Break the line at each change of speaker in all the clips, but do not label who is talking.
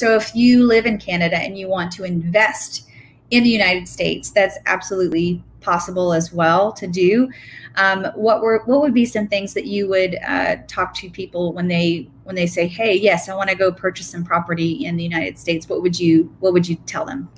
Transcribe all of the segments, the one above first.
So if you live in Canada and you want to invest in the United States, that's absolutely possible as well to do. What would be some things that you would talk to people when they say, "Hey, yes, I want to go purchase some property in the United States"? What would you tell them?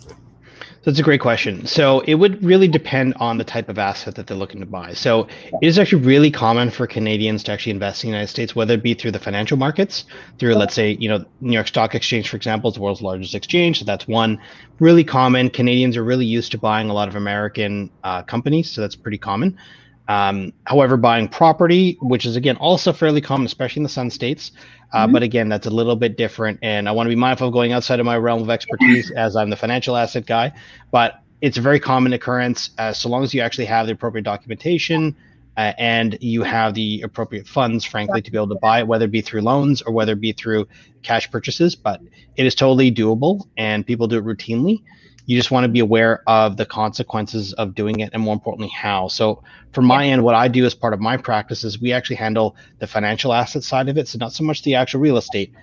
That's a great question. So it would really depend on the type of asset that they're looking to buy. So it is actually really common for Canadians to actually invest in the United States, whether it be through the financial markets, through, let's say, New York Stock Exchange, for example, is the world's largest exchange. So that's one really common. Canadians are really used to buying a lot of American companies, so that's pretty common. However, buying property, which is again also fairly common, especially in the Sun States, but again, that's a little bit different. And I want to be mindful of going outside of my realm of expertise as I'm the financial asset guy, but it's a very common occurrence so long as you actually have the appropriate documentation and you have the appropriate funds, frankly, to be able to buy it, whether it be through loans or whether it be through cash purchases. But it is totally doable and people do it routinely. You just want to be aware of the consequences of doing it and more importantly, how. So from my end, what I do as part of my practice is we actually handle the financial asset side of it. So not so much the actual real estate,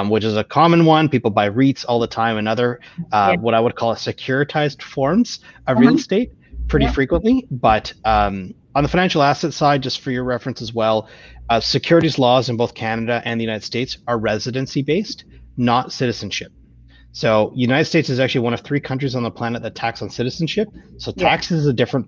which is a common one. People buy REITs all the time and other what I would call securitized forms of real estate pretty frequently. But on the financial asset side, just for your reference as well, securities laws in both Canada and the United States are residency based, not citizenship. So United States is actually one of 3 countries on the planet that tax on citizenship. So taxes is a different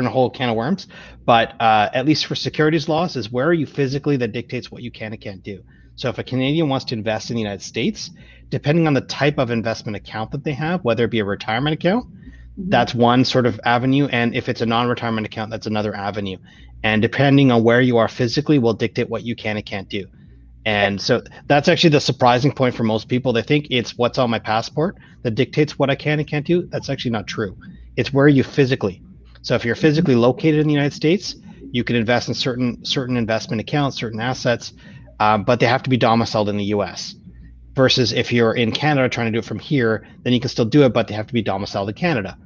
whole can of worms. But at least for securities laws, is where are you physically that dictates what you can and can't do. So if a Canadian wants to invest in the United States, depending on the type of investment account that they have, whether it be a retirement account, that's one sort of avenue. And if it's a non-retirement account, that's another avenue. And depending on where you are physically will dictate what you can and can't do. And so that's actually the surprising point for most people. They think it's what's on my passport that dictates what I can and can't do. That's actually not true. It's where you physically. So if you're physically located in the United States, you can invest in certain investment accounts, certain assets, but they have to be domiciled in the US. Versus if you're in Canada trying to do it from here, then you can still do it, but they have to be domiciled in Canada.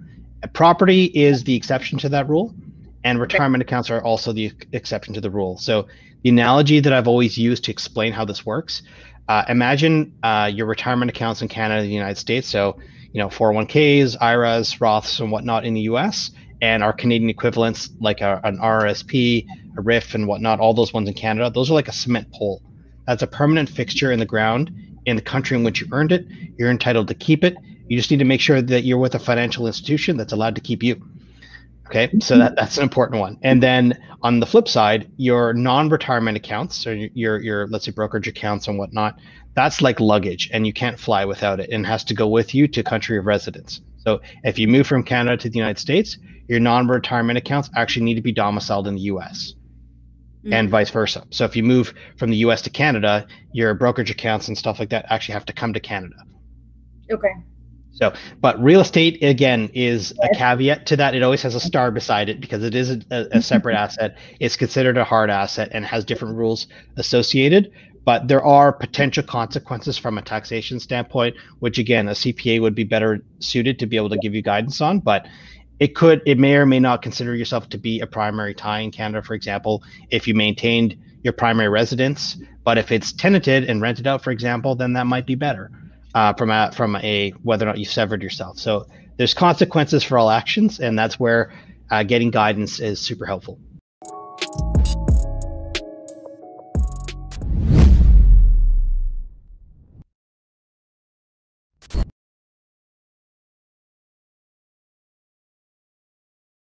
Property is the exception to that rule, and retirement accounts are also the exception to the rule. So the analogy that I've always used to explain how this works, imagine your retirement accounts in Canada and the United States. So, 401ks, IRAs, Roths, and whatnot in the US, and our Canadian equivalents like an RRSP, a RIF, and whatnot, all those ones in Canada, those are like a cement pole. That's a permanent fixture in the ground in the country in which you earned it. You're entitled to keep it. You just need to make sure that you're with a financial institution that's allowed to keep you. Okay, so that's an important one. And then on the flip side, your non-retirement accounts, or your let's say brokerage accounts and whatnot, that's like luggage, and you can't fly without it, and has to go with you to country of residence. So if you move from Canada to the United States, your non-retirement accounts actually need to be domiciled in the US, and vice versa. So if you move from the US to Canada, your brokerage accounts and stuff like that actually have to come to Canada.
Okay.
So, but real estate, again, is a caveat to that. It always has a star beside it because it is a separate asset. It's considered a hard asset and has different rules associated. But there are potential consequences from a taxation standpoint, which again, a CPA would be better suited to be able to give you guidance on. But it may or may not consider yourself to be a primary tie in Canada, for example, if you maintained your primary residence. But if it's tenanted and rented out, for example, then that might be better. From a whether or not you severed yourself. So there's consequences for all actions, and that's where getting guidance is super helpful.